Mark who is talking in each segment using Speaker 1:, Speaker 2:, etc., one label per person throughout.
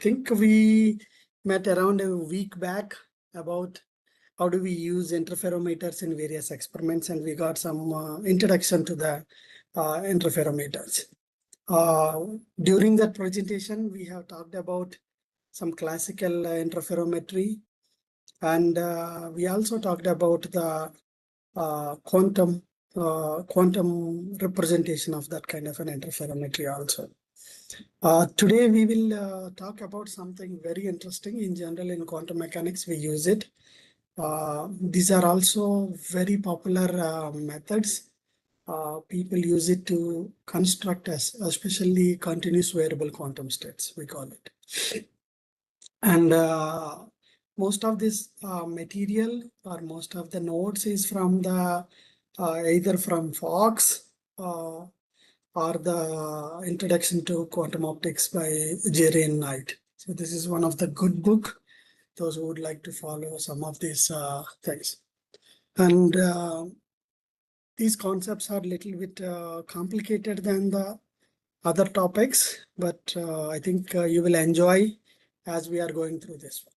Speaker 1: think we met around a week back about how do we use interferometers in various experiments, and we got some introduction to the interferometers. During that presentation, we have talked about some classical interferometry, and we also talked about the quantum representation of that kind of an interferometry also. Today we will talk about something very interesting. In general, in quantum mechanics, we use it. These are also very popular methods. People use it to construct especially continuous variable quantum states, we call it. And most of this material or most of the notes is from the either from Fox or the Introduction to Quantum Optics by Jerry and Knight. So this is one of the good book, those who would like to follow some of these things. And these concepts are a little bit complicated than the other topics, but I think you will enjoy as we are going through this one.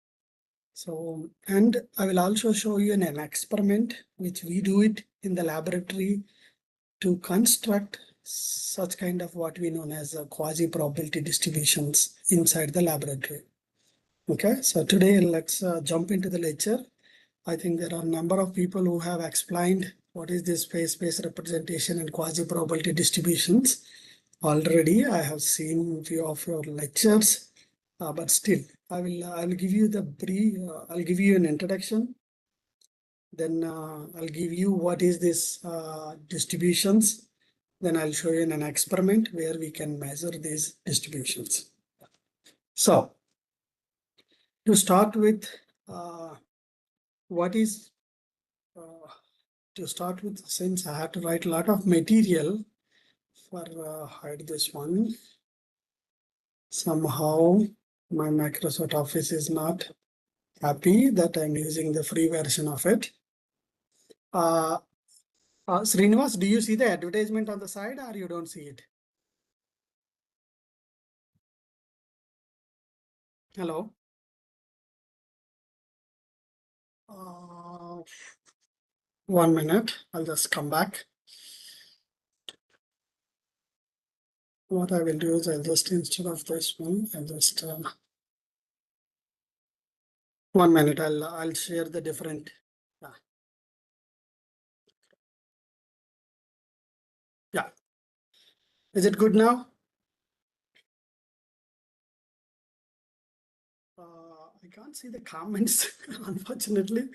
Speaker 1: So, and I will also show you an experiment which we do it in the laboratory to construct such kind of what we know as quasi probability distributions inside the laboratory. Okay, so today let's jump into the lecture. I think there are a number of people who have explained what is this phase-space representation and quasi probability distributions already. I have seen a few of your lectures, but still I will give you the brief. I'll give you an introduction. Then I'll give you what is this distributions. Then I'll show you in an experiment where we can measure these distributions. So to start with, since I had to write a lot of material for hide this one, somehow my Microsoft Office is not happy that I'm using the free version of it. Srinivas, do you see the advertisement on the side or you don't see it? Hello? 1 minute, I'll just come back. What I will do is I'll just, instead of this one, I'll just 1 minute, I'll share the different. Yeah. Is it good now? I can't see the comments, unfortunately.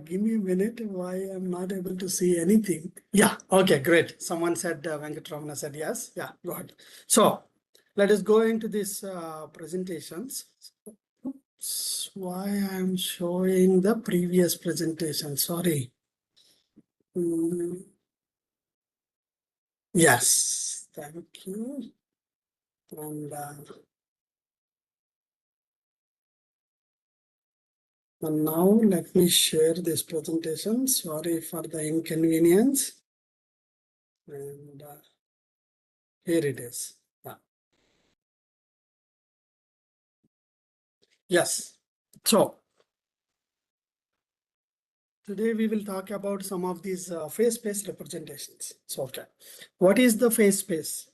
Speaker 1: Give me a minute why I'm not able to see anything. Yeah, okay, great. Someone said, Venkatramana said yes. Yeah, go ahead. So let us go into these presentations. Oops, why I'm showing the previous presentation, sorry. Yes, thank you. And now let me share this presentation. Sorry for the inconvenience. And here it is. Yeah. Yes. So today we will talk about some of these phase space representations. So, okay, what is the phase space?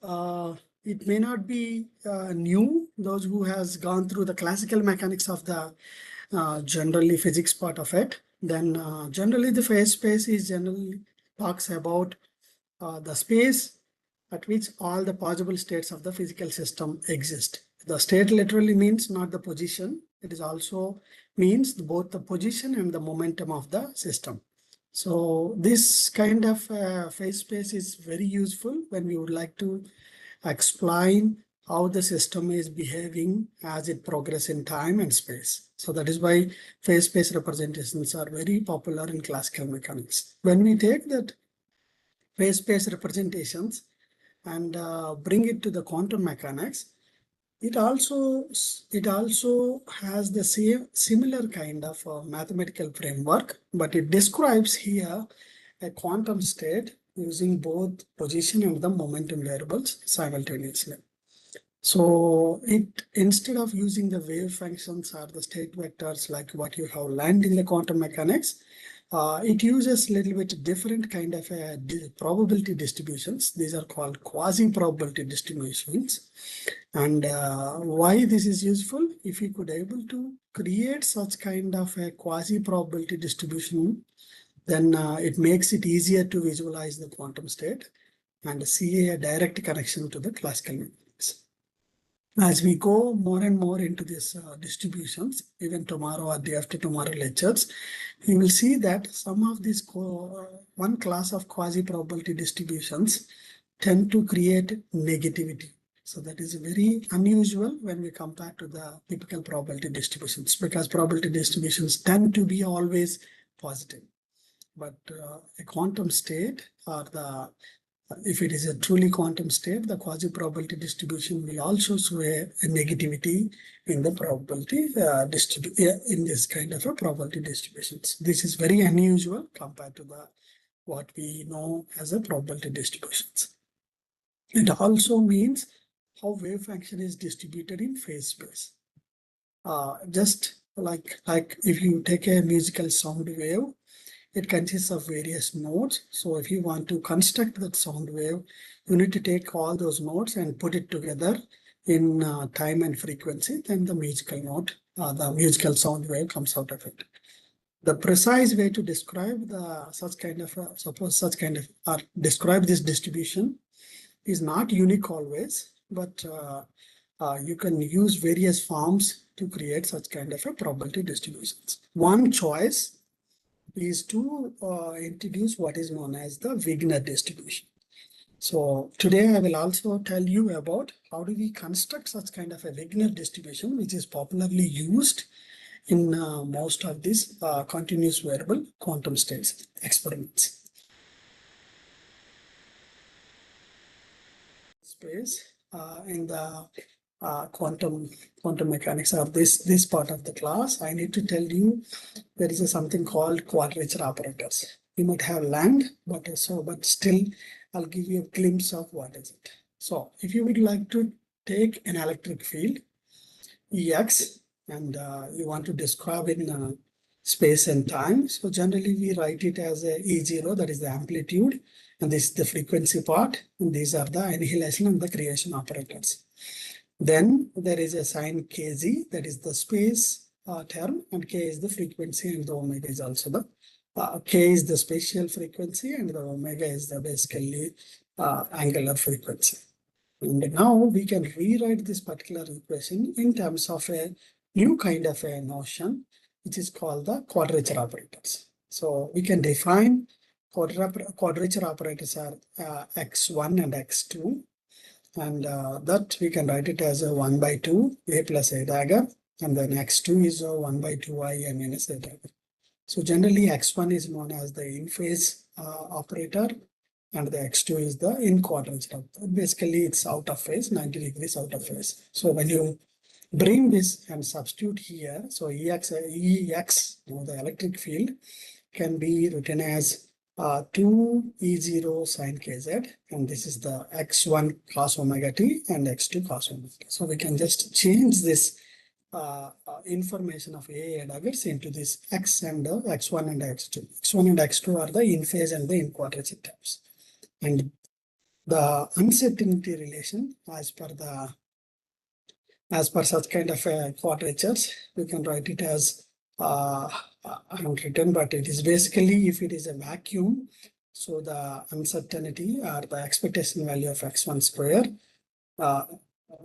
Speaker 1: It may not be new. Those who has gone through the classical mechanics of the generally physics part of it, then generally the phase space is generally talks about the space at which all the possible states of the physical system exist. The state literally means not the position. It is also means both the position and the momentum of the system. So this kind of phase space is very useful when we would like to explain how the system is behaving as it progresses in time and space. So that is why phase space representations are very popular in classical mechanics. When we take that phase space representations and bring it to the quantum mechanics, it also has the same similar kind of mathematical framework, but it describes here a quantum state using both position and the momentum variables simultaneously. So instead of using the wave functions or the state vectors like what you have learned in the quantum mechanics, it uses a little bit different kind of probability distributions. These are called quasi probability distributions. And why this is useful? If you could able to create such kind of a quasi probability distribution, then it makes it easier to visualize the quantum state and see a direct connection to the classical mechanics. As we go more and more into these distributions, even tomorrow or day after tomorrow lectures, you will see that some of these one class of quasi-probability distributions tend to create negativity. So that is very unusual when we compare to the typical probability distributions, because probability distributions tend to be always positive. But a quantum state or the if it is a truly quantum state, the quasi-probability distribution will also show a negativity in the probability in this kind of a probability distributions. This is very unusual compared to the what we know as a probability distributions. It also means how wave function is distributed in phase space. Just like if you take a musical sound wave, it consists of various nodes. So if you want to construct that sound wave, you need to take all those nodes and put it together in time and frequency. Then the musical note, the musical sound wave comes out of it. The precise way to describe describe this distribution is not unique always, but you can use various forms to create such kind of a probability distributions. One choice is to introduce what is known as the Wigner distribution. So today I will also tell you about how do we construct such kind of a Wigner distribution, which is popularly used in most of these continuous variable quantum states experiments. Space in the quantum mechanics or this part of the class, I need to tell you there is something called quadrature operators. You might have learned, but still I'll give you a glimpse of what is it. So if you would like to take an electric field Ex and you want to describe in space and time, so generally we write it as a E0, that is the amplitude, and this is the frequency part, and these are the annihilation and the creation operators. Then there is a sign kz, that is the space term, and k is the frequency, and the omega is also the k is the spatial frequency, and the omega is the basically angular frequency. And now we can rewrite this particular equation in terms of a new kind of a notion, which is called the quadrature operators. So we can define quadrature operators are x1 and x2. And that we can write it as a 1 by 2 a plus a dagger, and then x2 is a 1 by 2i and minus a dagger. So generally x1 is known as the in phase operator, and the x2 is the in quadrature. Basically it's out of phase, 90 degrees out of phase. So when you bring this and substitute here, so ex, the electric field can be written as 2 E0 sine kz, and this is the x1 cos omega t and x2 cos omega t. So we can just change this information of A daggers into this x and x1 and x2. x1 and x2 are the in phase and the in quadrature terms. And the uncertainty relation as per such kind of quadratures, we can write it as unwritten, but it is basically if it is a vacuum, so the uncertainty or the expectation value of x1 square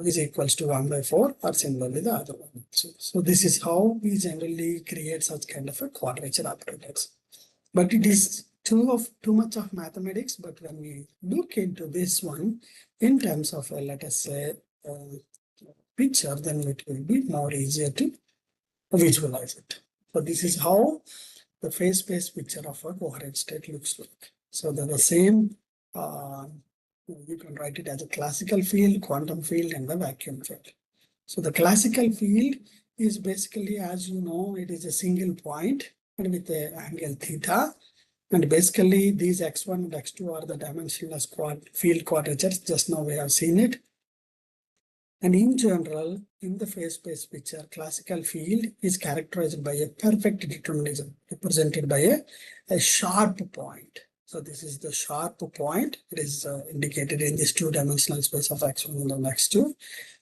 Speaker 1: is equals to 1 by 4, or similarly the other one. So this is how we generally create such kind of a quadrature operators. But it is too much of mathematics. But when we look into this one in terms of let us say picture, then it will be more easier to visualize it. So this is how the phase space picture of a coherent state looks like. So they're the same. You can write it as a classical field, quantum field, and the vacuum field. So the classical field is basically, as you know, it is a single point and with the angle theta. And basically these x1 and x2 are the dimensionless field quadratures. Just now we have seen it. And in general, in the phase space picture, classical field is characterized by a perfect determinism represented by a sharp point. So this is the sharp point. It is indicated in this two-dimensional space of x1 and x2.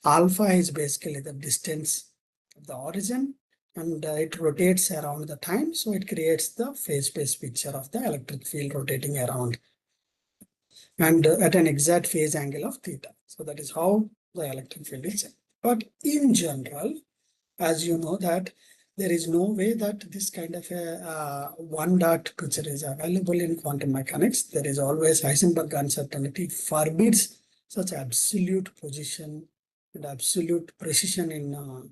Speaker 1: Alpha is basically the distance of the origin, and it rotates around the time. So it creates the phase space picture of the electric field rotating around and at an exact phase angle of theta. So that is how the electric field is set. But in general, as you know that there is no way that this kind of a one dot picture is available in quantum mechanics. There is always Heisenberg uncertainty forbids such absolute position and absolute precision in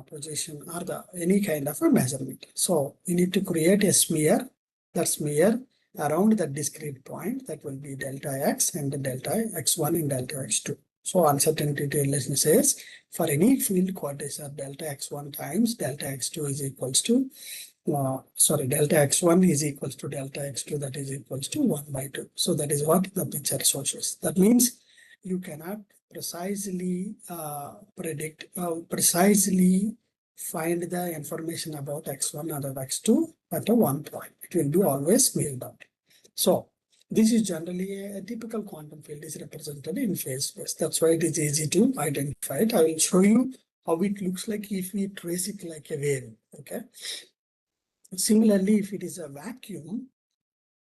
Speaker 1: position or any kind of a measurement. So we need to create a smear. That smear around the discrete point that will be delta x and the delta x1 and delta x2. So uncertainty relation says for any field quadrature delta x1 times delta x2 is equals to delta x1 is equals to delta x2, that is equals to 1 by 2. So that is what the picture shows. That means you cannot precisely predict, precisely find the information about x1 or x2 at a one point. It will be always smeared out. So this is generally a typical quantum field is represented in phase space. That's why it is easy to identify it. I will show you how it looks like if we trace it like a wave. Okay. Similarly, if it is a vacuum,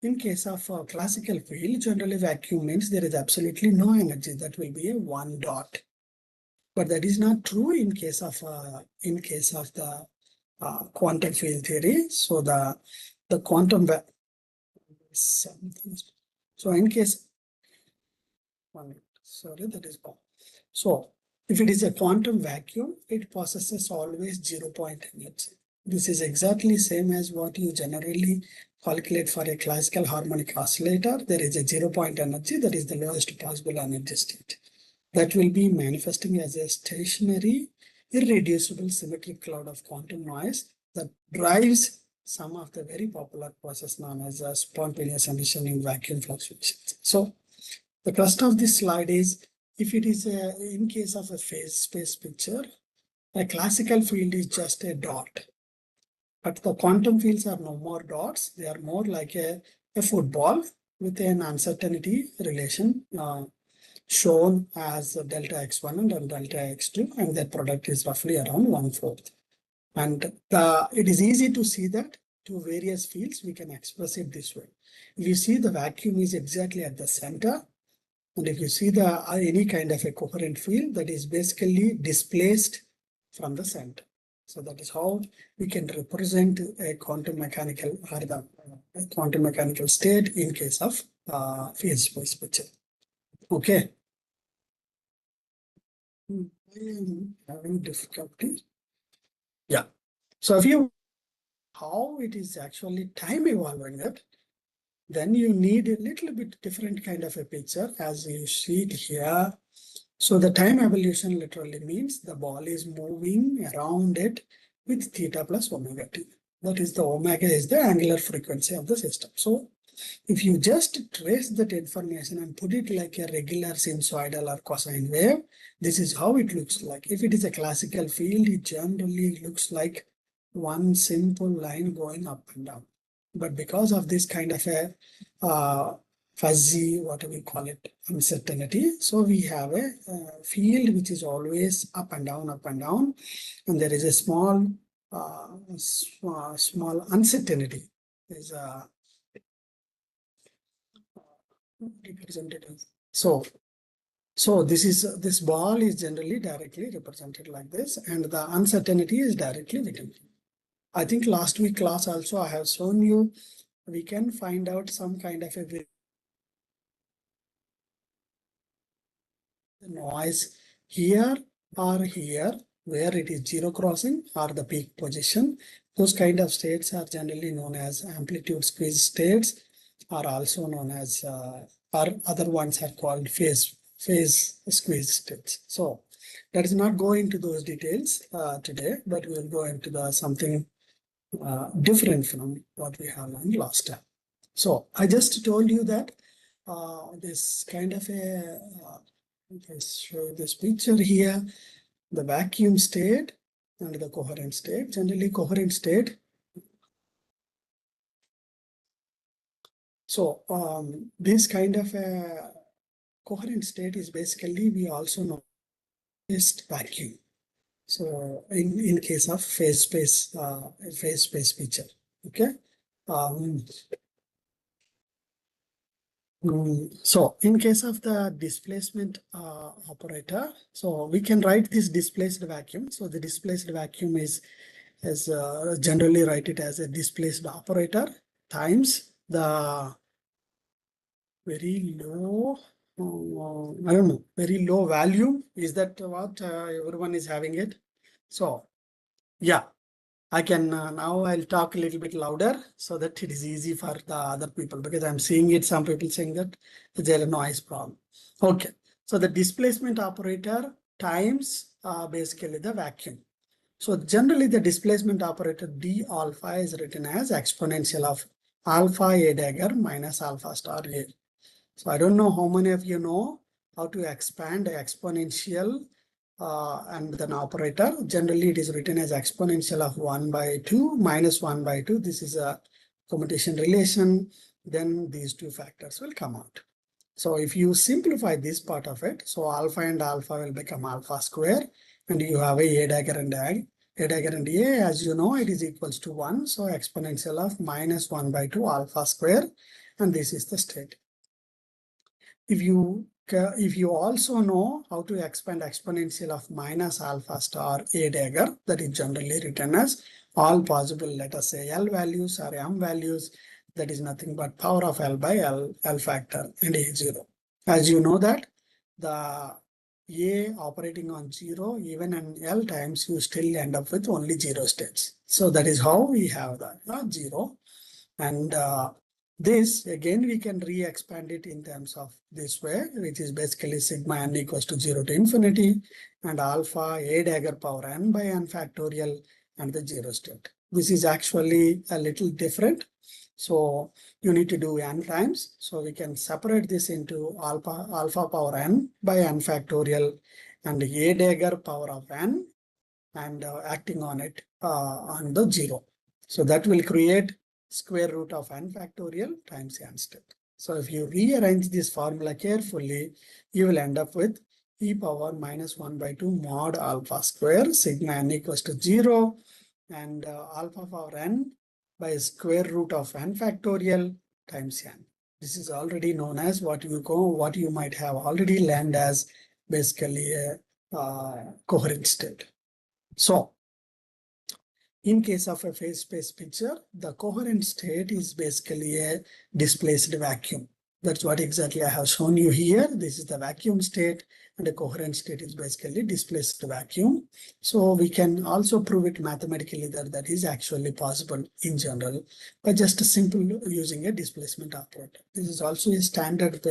Speaker 1: in case of a classical field, generally vacuum means there is absolutely no energy. That will be a one dot. But that is not true in case of the quantum field theory. So the quantum something. So in case sorry, that is wrong. So if it is a quantum vacuum, it possesses always 0 point energy. This is exactly same as what you generally calculate for a classical harmonic oscillator. There is a 0 point energy, that is the lowest possible energy state. That will be manifesting as a stationary, irreducible symmetric cloud of quantum noise that drives some of the very popular process known as spontaneous emission in vacuum fluctuations. So the crust of this slide is, if it is in case of a phase space picture, a classical field is just a dot. But the quantum fields are no more dots. They are more like a football with an uncertainty relation shown as delta x1 and delta x2, and their product is roughly around 1/4. And it is easy to see that to various fields, we can express it this way. If you see the vacuum is exactly at the center, and if you see the any kind of a coherent field, that is basically displaced from the center. So that is how we can represent a quantum mechanical or the quantum mechanical state in case of phase space picture. Okay. I am having difficulty. Yeah. So if you how it is actually time evolving it, then you need a little bit different kind of a picture as you see it here. So the time evolution literally means the ball is moving around it with theta plus omega t. That is, the omega is the angular frequency of the system. So if you just trace that information and put it like a regular sinusoidal or cosine wave, this is how it looks like. If it is a classical field, it generally looks like one simple line going up and down. But because of this kind of a fuzzy, what do we call it, uncertainty, so we have a field which is always up and down, and there is a small uncertainty. Is represented. So this ball is generally directly represented like this, and the uncertainty is directly written. I think last week class also I have shown you, we can find out some kind of a noise here or here where it is zero crossing or the peak position. Those kind of states are generally known as amplitude squeeze states, are also known as or other ones are called phase squeeze states. So let us not go into those details today, but we will go into the something different from what we have learned last time. So I just told you that this kind of a Let's show this picture here, the vacuum state and the coherent state. Generally coherent state. So this kind of a coherent state is basically, we also know phased vacuum. So in case of phase space feature, okay. So in case of the displacement operator, so we can write this displaced vacuum. So the displaced vacuum is generally write it as a displaced operator times the very low, I don't know, very low value. Is that what everyone is having it? So yeah, I can now I'll talk a little bit louder so that it is easy for the other people, because I'm seeing it, some people saying that there's a noise problem. Okay, so the displacement operator times basically the vacuum. So generally the displacement operator d alpha is written as exponential of alpha a dagger minus alpha star a. So I don't know how many of you know how to expand exponential and then operator. Generally, it is written as exponential of 1 by 2 minus 1 by 2. This is a commutation relation. Then these two factors will come out. So if you simplify this part of it, so alpha and alpha will become alpha square, and you have a dagger and a dagger and a, as you know, it is equals to 1. So exponential of minus 1 by 2 alpha square, and this is the state. If you also know how to expand exponential of minus alpha star a dagger, that is generally written as all possible, let us say L values or M values, that is nothing but power of L by L factor and A0. As you know that the A operating on 0, even in L times, you still end up with only 0 states. So that is how we have that 0. And this again, we can re-expand it in terms of this way, which is basically sigma n equals to 0 to infinity and alpha a dagger power n by n factorial and the 0 state. This is actually a little different. So you need to do n times. So we can separate this into alpha power n by n factorial and a dagger power of n and acting on it on the 0. So that will create square root of n factorial times n state. So if you rearrange this formula carefully, you will end up with e power minus 1 by 2 mod alpha square sigma n equals to 0 and alpha power n by square root of n factorial times n. This is already known as what you might have already learned as basically a coherent state. So in case of a phase space picture, the coherent state is basically a displaced vacuum. That's what exactly I have shown you here. This is the vacuum state, and the coherent state is basically displaced vacuum. So we can also prove it mathematically that is actually possible in general by just a simple using a displacement operator. This is also a standard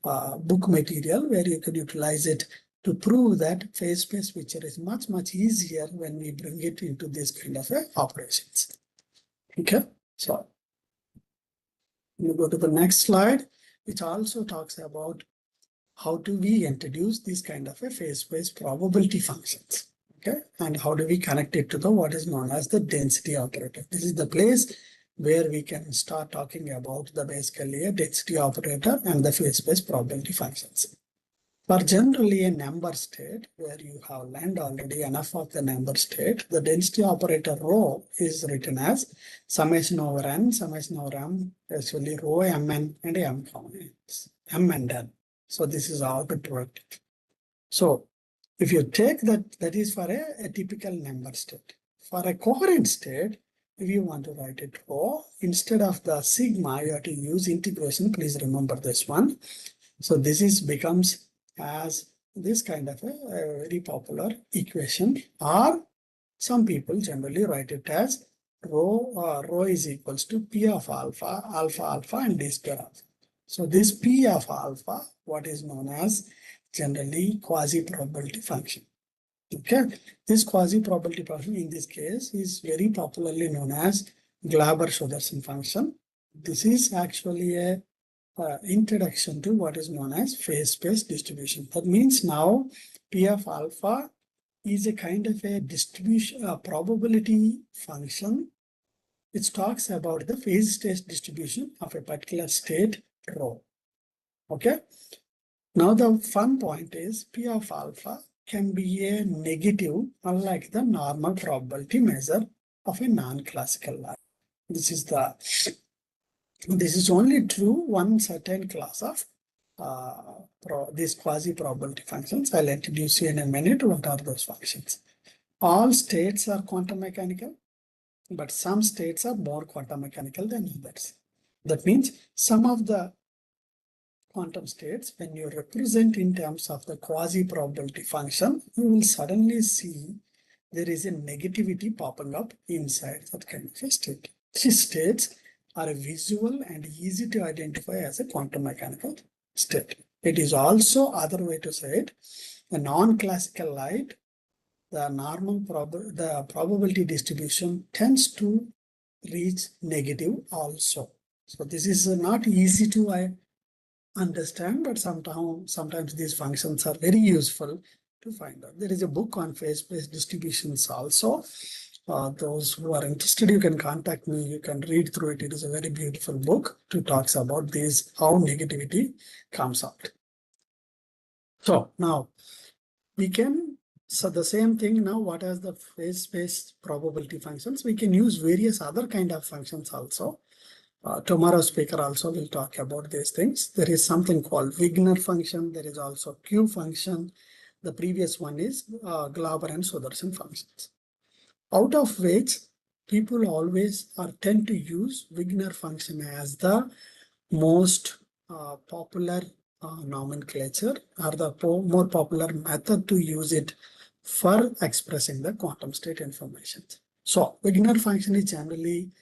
Speaker 1: book material where you can utilize it to prove that phase space picture is much easier when we bring it into this kind of operations. Okay, so we go to the next slide, which also talks about how do we introduce this kind of a phase space probability functions. Okay, and how do we connect it to the what is known as the density operator. This is the place where we can start talking about the basically a density operator and the phase space probability functions. For generally a number state where you have learned already enough of the number state, the density operator rho is written as summation over n, summation over m, actually rho mn and m and n. So this is how to write it. So if you take that is for a typical number state. For a coherent state, if you want to write it rho, instead of the sigma, you have to use integration. Please remember this one. So this becomes as this kind of a very popular equation, or some people generally write it as rho is equals to p of alpha and d square alpha. So this p of alpha, what is known as generally quasi probability function. Okay, this quasi probability function in this case is very popularly known as Glauber-Suderson function. This is actually a introduction to what is known as phase space distribution. That means now P of alpha is a kind of a distribution, probability function which talks about the phase space distribution of a particular state rho. Okay. Now the fun point is P of alpha can be a negative, unlike the normal probability measure of a non-classical line. This is only true one certain class of these quasi probability functions. I'll introduce you in a minute what are those functions. All states are quantum mechanical, but some states are more quantum mechanical than others. That means some of the quantum states, when you represent in terms of the quasi probability function, you will suddenly see there is a negativity popping up inside that kind of a state. These states are visual and easy to identify as a quantum mechanical state. It is also other way to say it, a non-classical light, the normal the probability distribution tends to reach negative also. So this is not easy to understand, but sometimes these functions are very useful to find out. There is a book on phase space distributions also. Those who are interested, you can contact me. You can read through it. It is a very beautiful book to talks about this, how negativity comes out. So now we can, so the same thing now, what is the phase space probability functions? We can use various other kind of functions also. Tomorrow's speaker also will talk about these things. There is something called Wigner function. There is also Q function. The previous one is Glauber and Sudarshan functions. Out of which people always tend to use Wigner function as the most popular nomenclature or the more popular method to use it for expressing the quantum state information. So Wigner function is generally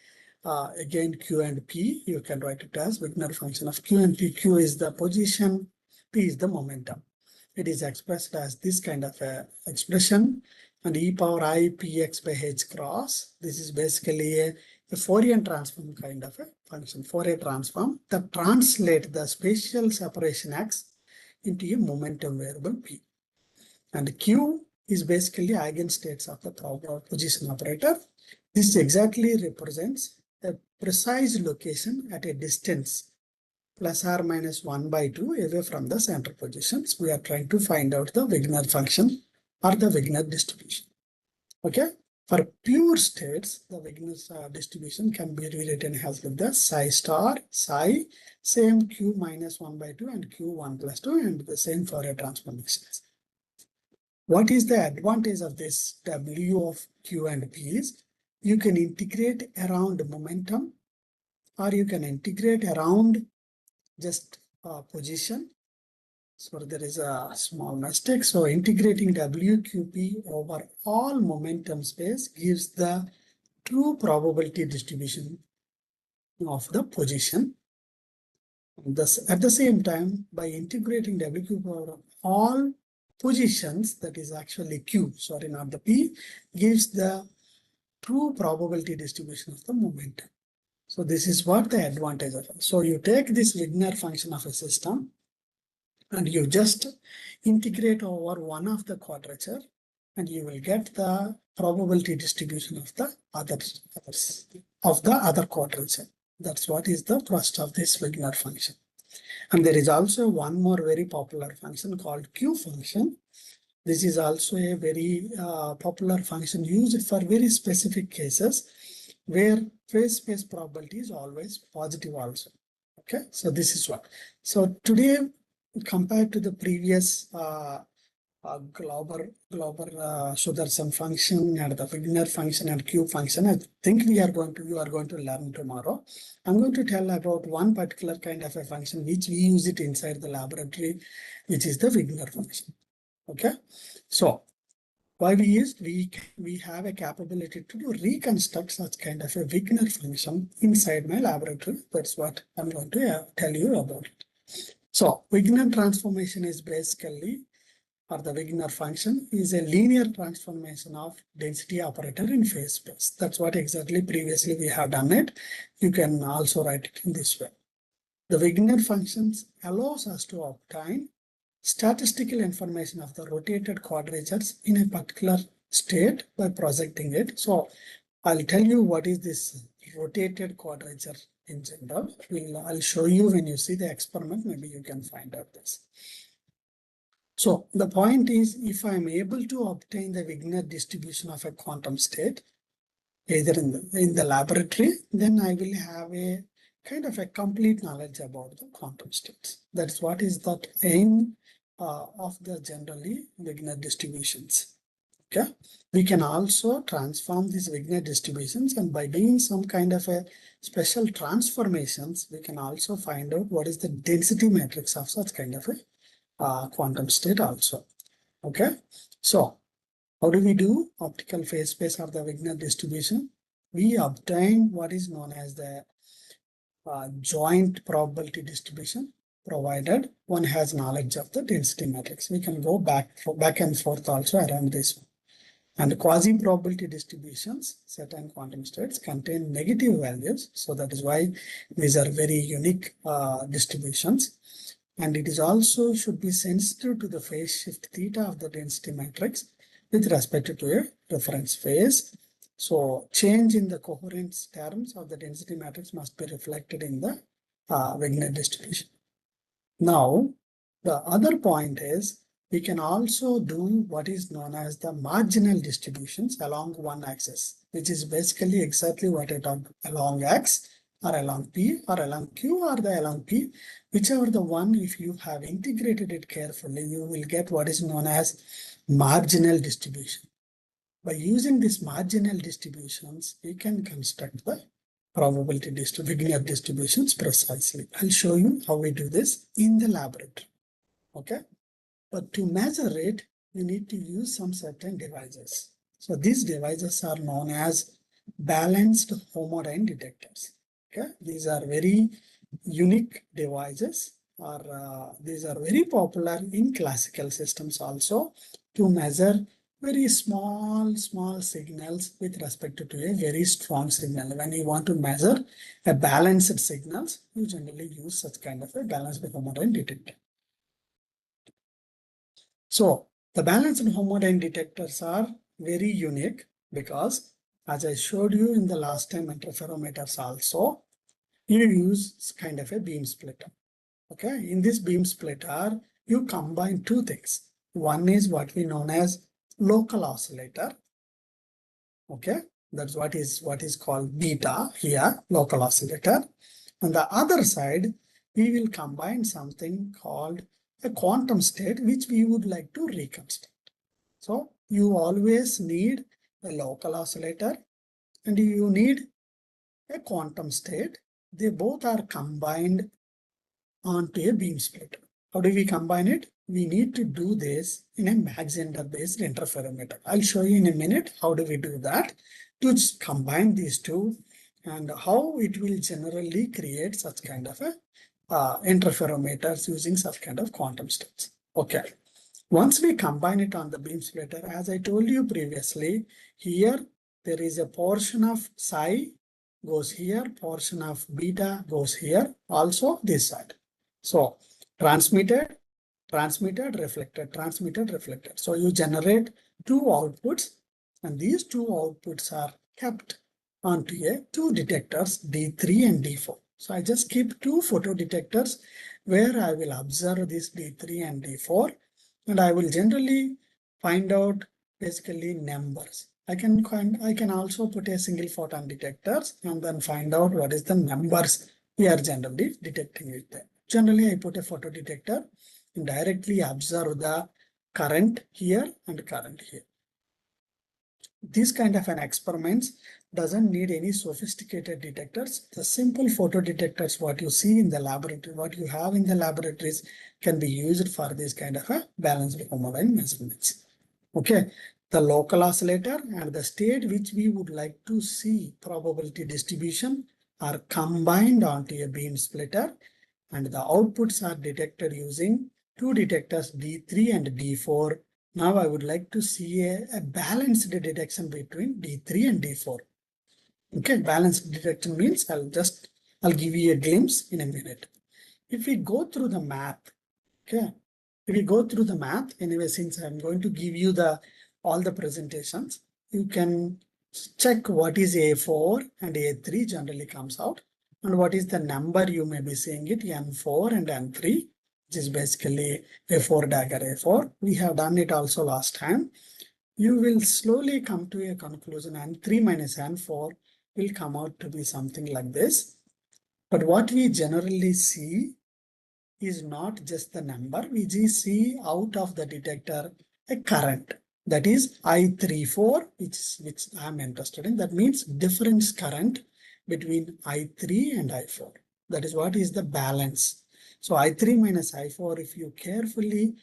Speaker 1: again Q and P. You can write it as Wigner function of Q and P. Q is the position, P is the momentum. It is expressed as this kind of a expression, and e power I px by h cross. This is basically a Fourier transform kind of a function, Fourier transform that translate the spatial separation x into a momentum variable P. And Q is basically eigenstates of the position operator. This exactly represents a precise location at a distance plus or minus 1/2 away from the center positions. We are trying to find out the Wigner function or the Wigner distribution. Okay. For pure states, the Wigner distribution can be rewritten as with the psi star, psi, same Q minus 1/2 and Q 1 plus 2 and the same Fourier transformations. What is the advantage of this W of Q and P is you can integrate around momentum or you can integrate around just position. So there is a small mistake. So integrating WQP over all momentum space gives the true probability distribution of the position. Thus, at the same time, by integrating WQP over all positions, that is actually Q, sorry, not the P, gives the true probability distribution of the momentum. So this is what the advantage of it. So you take this Wigner function of a system and you just integrate over one of the quadrature and you will get the probability distribution of the other quadrature. That's what is the thrust of this Wigner function. And there is also one more very popular function called Q function. This is also a very popular function used for very specific cases where phase space probability is always positive also. Okay, so this is what. So today, compared to the previous Glauber Sudarshan function and the Wigner function and Q function, I think you are going to learn tomorrow. I'm going to tell about one particular kind of a function which we use it inside the laboratory, which is the Wigner function. Okay, so why we use we have a capability to reconstruct such kind of a Wigner function inside my laboratory. That's what I'm going to tell you about it. So Wigner transformation is basically, or the Wigner function is a linear transformation of density operator in phase space. That's what exactly previously we have done it. You can also write it in this way. The Wigner functions allows us to obtain statistical information of the rotated quadratures in a particular state by projecting it. So I'll tell you what is this rotated quadrature in general. I'll show you when you see the experiment, maybe you can find out this. So the point is, if I'm able to obtain the Wigner distribution of a quantum state, either in the laboratory, then I will have a kind of a complete knowledge about the quantum states. That's what is the aim of the generally Wigner distributions. Okay, we can also transform these Wigner distributions, and by doing some kind of a special transformations, we can also find out what is the density matrix of such kind of a quantum state also. Okay, so how do we do optical phase space of the Wigner distribution? We obtain what is known as the joint probability distribution, provided one has knowledge of the density matrix. We can go back and forth also around this one. And quasi probability distributions, certain quantum states contain negative values. So that is why these are very unique distributions. And it is also should be sensitive to the phase shift theta of the density matrix with respect to a reference phase. So change in the coherence terms of the density matrix must be reflected in the Wigner distribution. Now, the other point is we can also do what is known as the marginal distributions along one axis, which is basically exactly what I talked along X or along P or along Q or the along P, whichever the one, if you have integrated it carefully, you will get what is known as marginal distribution. By using these marginal distributions, we can construct the probability Wigner distributions precisely. I'll show you how we do this in the laboratory. Okay, but to measure it, you need to use some certain devices. So these devices are known as balanced homodyne detectors. Okay, these are very unique devices, or these are very popular in classical systems also to measure very small signals with respect to a very strong signal. When you want to measure a balanced signals, you generally use such kind of a balanced homodyne detector. So the balanced homodyne detectors are very unique because, as I showed you in the last time interferometers also, you use kind of a beam splitter. Okay, in this beam splitter, you combine two things. One is what we known as local oscillator. Okay, that's what is called beta here, local oscillator. On the other side, we will combine something called a quantum state, which we would like to reconstruct. So you always need a local oscillator and you need a quantum state. They both are combined onto a beam splitter. How do we combine it? We need to do this in a Mach-Zehnder based interferometer. I'll show you in a minute how do we do that to combine these two and how it will generally create such kind of a interferometers using such kind of quantum states. Okay. Once we combine it on the beam splitter, as I told you previously, here there is a portion of psi goes here, portion of beta goes here, also this side. So transmitted, reflected. So you generate two outputs and these two outputs are kept onto two detectors D3 and D4. So I just keep two photodetectors where I will observe this D3 and D4 and I will generally find out basically numbers. I can also put a single photon detectors and then find out what is the numbers we are generally detecting it there. Generally, I put a photodetector and directly observe the current here and current here. This kind of an experiments doesn't need any sophisticated detectors. The simple photodetectors, what you see in the laboratory, what you have in the laboratories can be used for this kind of a balanced homodyne measurements. Okay, the local oscillator and the state which we would like to see probability distribution are combined onto a beam splitter and the outputs are detected using two detectors D3 and D4. Now I would like to see a balanced detection between D3 and D4. Okay, balanced detection means I'll give you a glimpse in a minute. if we go through the math, okay, if we go through the math, anyway, since I'm going to give you all the presentations, you can check what is A4 and A3 generally comes out, and what is the number you may be seeing it, N4 and N3, which is basically A4 dagger A4. We have done it also last time. You will slowly come to a conclusion, N3 minus N4 will come out to be something like this. But what we generally see is not just the number, we just see out of the detector a current. That is I34, which I am interested in. That means difference current between I3 and I4. That is what is the balance. So I3 minus I4, if you carefully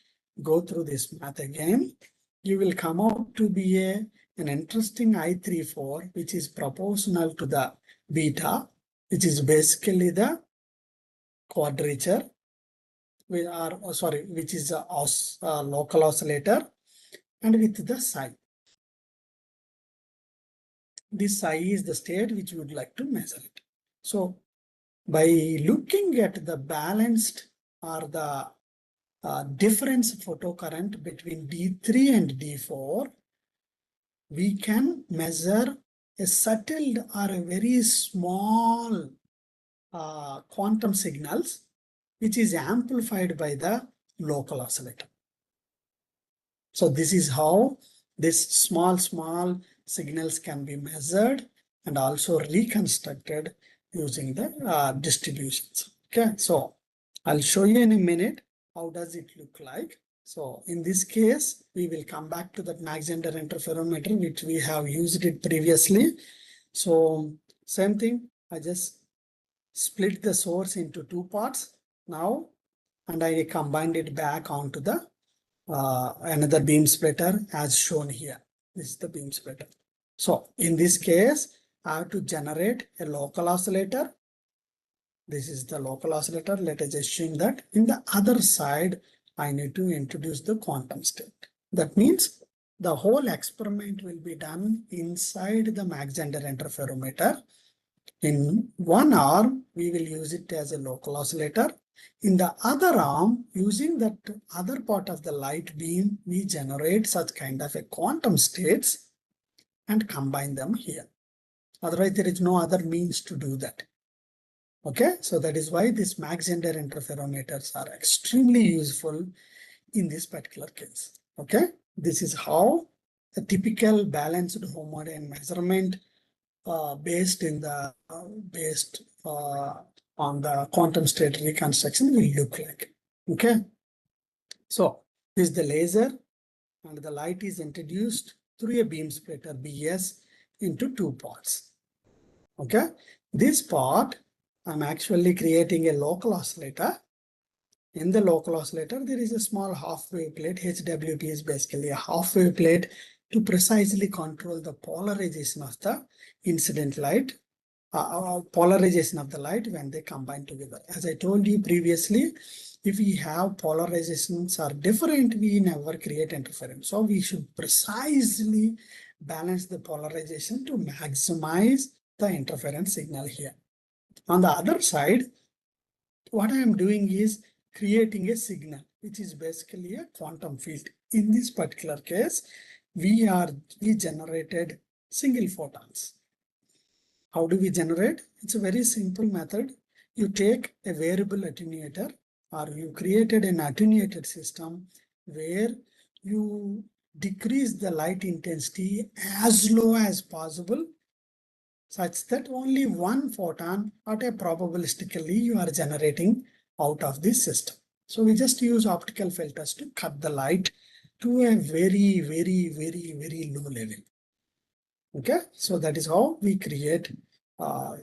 Speaker 1: go through this math again, you will come out to be an interesting I34, which is proportional to the beta, which is basically the quadrature, which is a local oscillator, and with the psi. This psi is the state which we would like to measure it. So by looking at the balanced or the difference photocurrent between D3 and D4, we can measure a subtle or a very small quantum signals, which is amplified by the local oscillator. So this is how this small signals can be measured and also reconstructed using the distributions. Okay, so I'll show you in a minute how does it look like. So in this case, we will come back to that Mach-Zehnder interferometer, which we have used it previously. So same thing, I just split the source into two parts now, and I combined it back onto the another beam splitter as shown here. This is the beam splitter. So in this case, I have to generate a local oscillator. This is the local oscillator. Let us assume that in the other side, I need to introduce the quantum state. That means the whole experiment will be done inside the Mach-Zehnder interferometer. In one arm, we will use it as a local oscillator. In the other arm, using that other part of the light beam, we generate such kind of a quantum states and combine them here. Otherwise, there is no other means to do that. Okay, so that is why these Mach-Zehnder interferometers are extremely useful in this particular case. Okay, this is how a typical balanced homodyne measurement based on the quantum state reconstruction will look like. Okay, so this is the laser, and the light is introduced through a beam splitter BS into two parts. Okay, this part I'm actually creating a local oscillator. In the local oscillator, there is a small half-wave plate. HWP is basically a half-wave plate to precisely control the polarization of the incident light, polarization of the light when they combine together. As I told you previously, if we have polarizations are different, we never create interference. So we should precisely balance the polarization to maximize the interference signal here. On the other side, what I am doing is creating a signal, which is basically a quantum field. In this particular case, we generated single photons. How do we generate? It's a very simple method. You take a variable attenuator, or you created an attenuated system where you decrease the light intensity as low as possible, such that only one photon probabilistically you are generating out of this system. So we just use optical filters to cut the light to a very low level. Okay, so that is how we create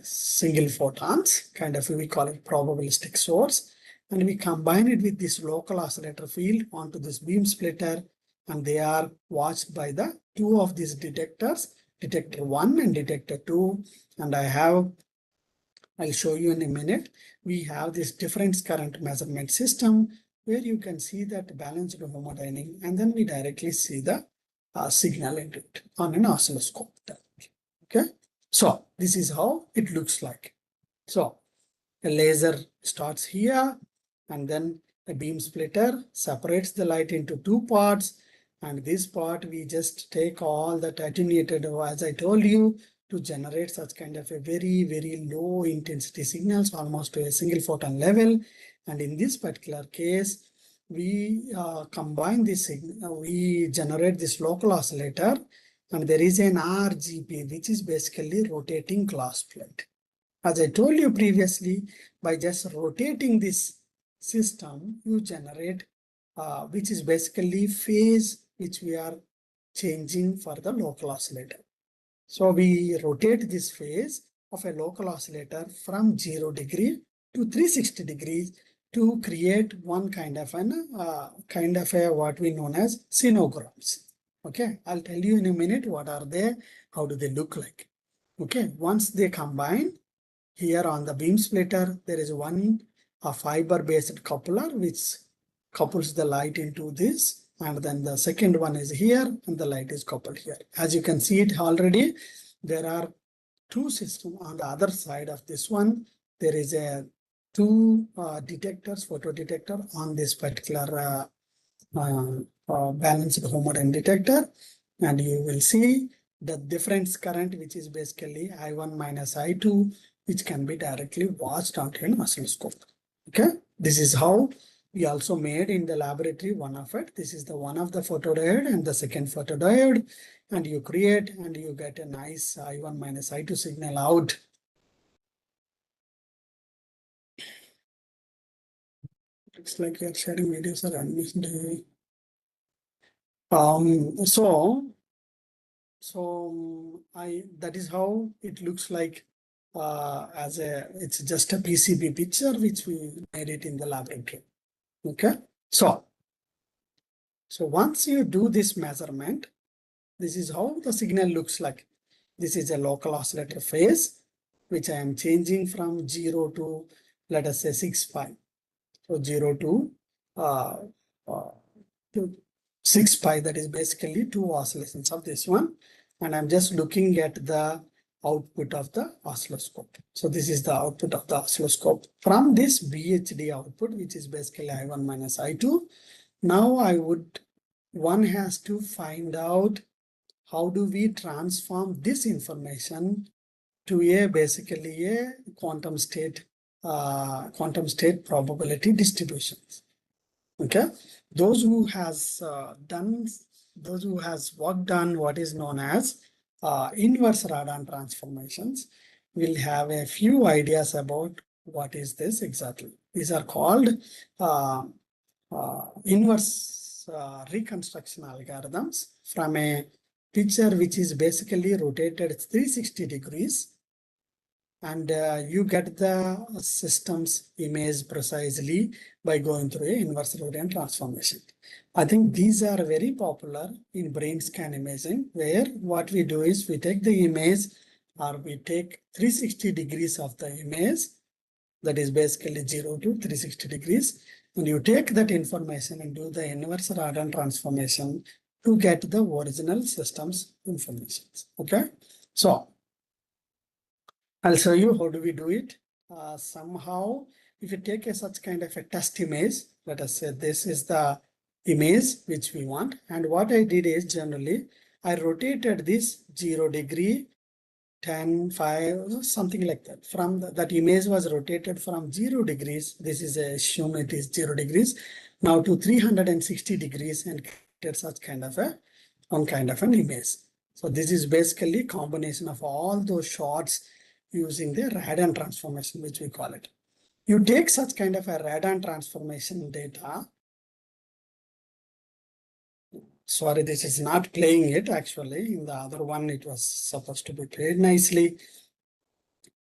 Speaker 1: single photons, kind of we call it probabilistic source, and we combine it with this local oscillator field onto this beam splitter, and they are watched by the two of these detectors, detector 1 and detector 2, and I'll show you in a minute. We have this difference current measurement system where you can see that balanced homodynamic, and then we directly see the signal into it on an oscilloscope. Okay, so this is how it looks like. So a laser starts here, and then a beam splitter separates the light into two parts. And this part we just take all that attenuated, as I told you, to generate such kind of a very low intensity signals, almost to a single photon level. And in this particular case, we combine this signal, we generate this local oscillator, and there is an RGP, which is basically rotating glass plate. As I told you previously, by just rotating this system, you generate, which is basically phase, which we are changing for the local oscillator. So we rotate this phase of a local oscillator from 0 degree to 360 degrees to create one kind of what we known as sinograms. Okay, I'll tell you in a minute what are they, how do they look like. Okay, once they combine, here on the beam splitter, there is a fiber-based coupler which couples the light into this, and then the second one is here, and the light is coupled here. As you can see it already, there are two systems on the other side of this one. There is a two detectors, photo detector on this particular balanced homodyne detector, and you will see the difference current, which is basically I1 minus I2, which can be directly watched onto an oscilloscope. Okay, this is how we also made in the laboratory one of it. This is the one of the photodiode and the second photodiode, and you create and you get a nice I1 minus I2 signal out. Looks like you're sharing videos or animation. That is how it looks like it's just a PCB picture which we made it in the laboratory. Okay, so once you do this measurement, this is how the signal looks like. This is a local oscillator phase, which I am changing from 0 to, let us say, 6 pi. So 0 to 6 pi, that is basically two oscillations of this one. And I'm just looking at the output of the oscilloscope. So this is the output of the oscilloscope from this BHD output, which is basically I1 minus I2. Now one has to find out how do we transform this information to basically a quantum state probability distributions. Okay, those who has worked on what is known as inverse radon transformations will have a few ideas about what is this exactly. These are called inverse reconstruction algorithms from a picture which is basically rotated 360 degrees, and you get the system's image precisely by going through an inverse Rodian transformation. I think these are very popular in brain scan imaging, where what we do is we take the image, or we take 360 degrees of the image, that is basically 0 to 360 degrees, and you take that information and do the inverse Rodian transformation to get the original system's information. Okay, so I'll show you how do we do it. Somehow, if you take such kind of a test image, let us say this is the image which we want. And what I did is generally, I rotated this 0 degree, 10, 5, something like that. From that image was rotated from 0 degrees. This is assume it is 0 degrees. Now to 360 degrees and created such kind of an image. So this is basically combination of all those shots using the radon transformation, which we call it. You take such kind of a radon transformation data. Sorry, this is not playing it actually. In the other one, it was supposed to be played nicely.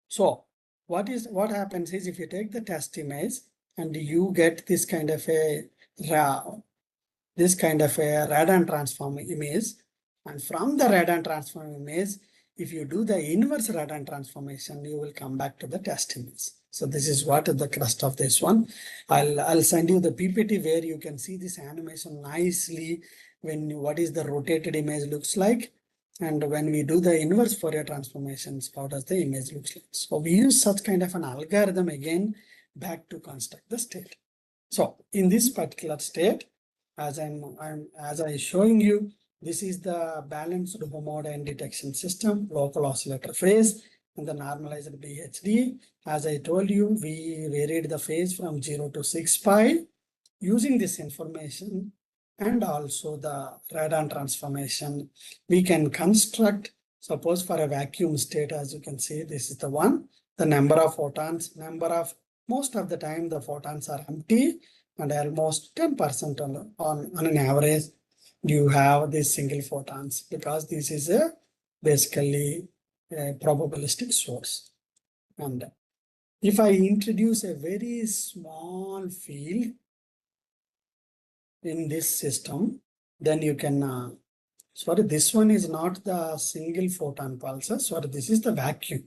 Speaker 1: So what happens is, if you take the test image and you get this kind of a radon transform image, and from the radon transform image, if you do the inverse radon transformation, you will come back to the test image. So this is what the crust of this one. I'll send you the PPT where you can see this animation nicely, what is the rotated image looks like, and when we do the inverse Fourier transformations, how does the image looks like. So we use such kind of an algorithm again back to construct the state. So in this particular state, as I showing you, this is the balanced homodyne detection system, local oscillator phase, and the normalized BHD. As I told you, we varied the phase from 0 to 6 pi. Using this information and also the radon transformation, we can construct, suppose for a vacuum state, as you can see, this is the one, the number of photons, most of the time the photons are empty, and almost 10% on an average, you have these single photons, because this is basically a probabilistic source. And if I introduce a very small field in this system, then you can, sorry, this one is not the single photon pulses. Sorry, this is the vacuum.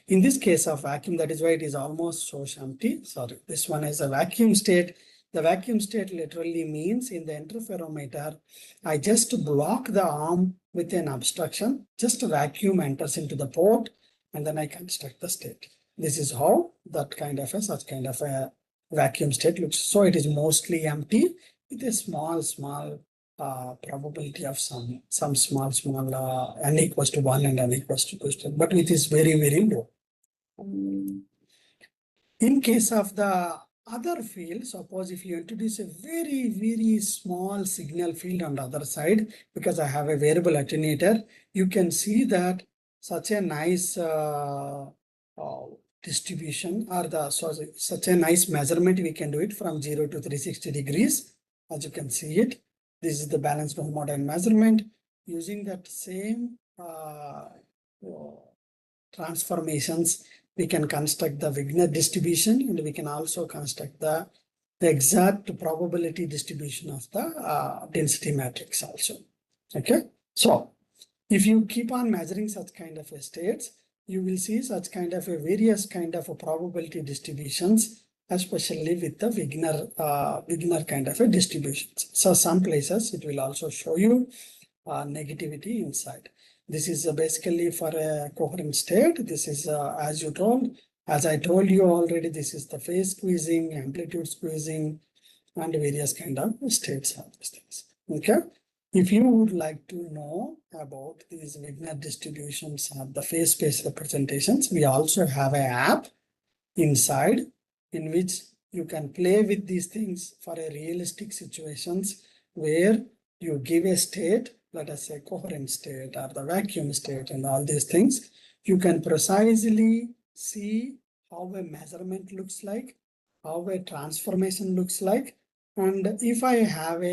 Speaker 1: In this case of vacuum, that is why it is almost so empty. Sorry, this one is a vacuum state. The vacuum state literally means in the interferometer, I just block the arm with an obstruction, just a vacuum enters into the port, and then I construct the state. This is how that kind of such kind of a vacuum state looks. So it is mostly empty with a small probability of some small n equals to 1 and n equals to 2, but it is very low. In case of the other field, suppose if you introduce a very small signal field on the other side, because I have a variable attenuator, you can see that such a nice distribution, or such a nice measurement, we can do it from 0 to 360 degrees. As you can see it, this is the balanced homodyne measurement. Using that same transformations, we can construct the Wigner distribution, and we can also construct the exact probability distribution of the density matrix also. Okay, so if you keep on measuring such kind of states, you will see such kind of various kind of probability distributions, especially with the Wigner kind of distributions. So some places it will also show you negativity inside. This is basically for a coherent state. This is as I told you already, this is the phase squeezing, amplitude squeezing, and various kind of states of these things. Okay. If you would like to know about these Wigner distributions of the phase space representations, we also have an app inside in which you can play with these things for a realistic situations where you give a state, let us say coherent state or the vacuum state and all these things. You can precisely see how a measurement looks like, how a transformation looks like, and if I have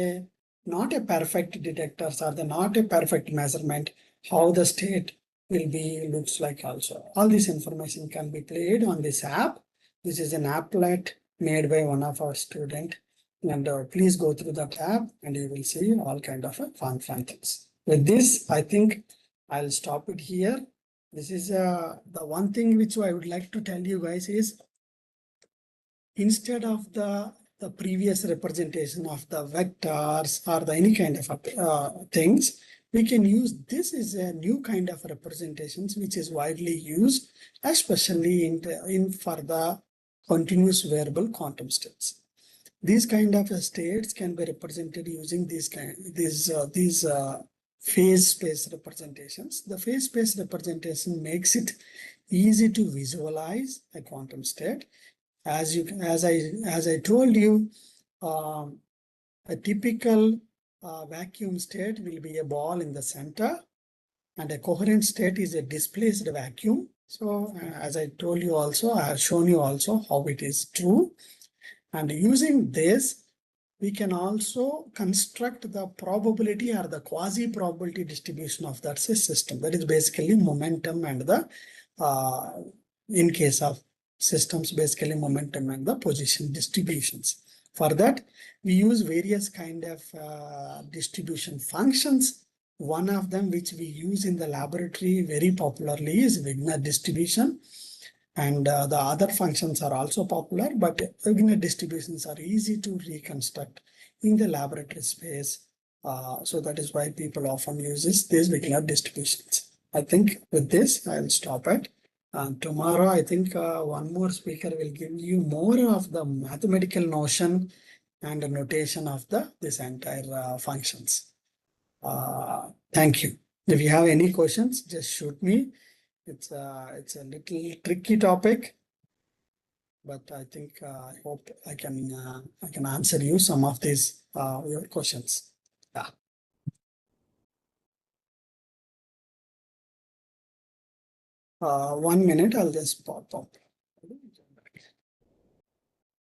Speaker 1: not a perfect detectors or not a perfect measurement, how the state will be looks like also. All this information can be played on this app. This is an applet made by one of our student, and please go through that app and you will see all kind of fun things. With this, I think I'll stop it here. This is the one thing which I would like to tell you guys is, instead of the previous representation of the vectors or the any kind of things, we can use this is a new kind of representations which is widely used, especially in for the continuous variable quantum states. These kind of states can be represented using these phase space representations. The phase space representation makes it easy to visualize a quantum state. As I told you, a typical vacuum state will be a ball in the center, and a coherent state is a displaced vacuum. So as I told you also, I have shown you also how it is true. And using this, we can also construct the probability or the quasi probability distribution of that system. That is basically momentum and the in case of systems, basically momentum and the position distributions. For that, we use various kind of distribution functions. One of them which we use in the laboratory very popularly is Wigner distribution. And the other functions are also popular, but Wigner distributions are easy to reconstruct in the laboratory space. So that is why people often use these Wigner distributions. I think with this, I'll stop it. Tomorrow, I think one more speaker will give you more of the mathematical notion and the notation of this entire functions. Thank you. If you have any questions, just shoot me. It's a little tricky topic, but I think I hope I can answer you some of these your questions. Yeah. 1 minute, I'll just pop up.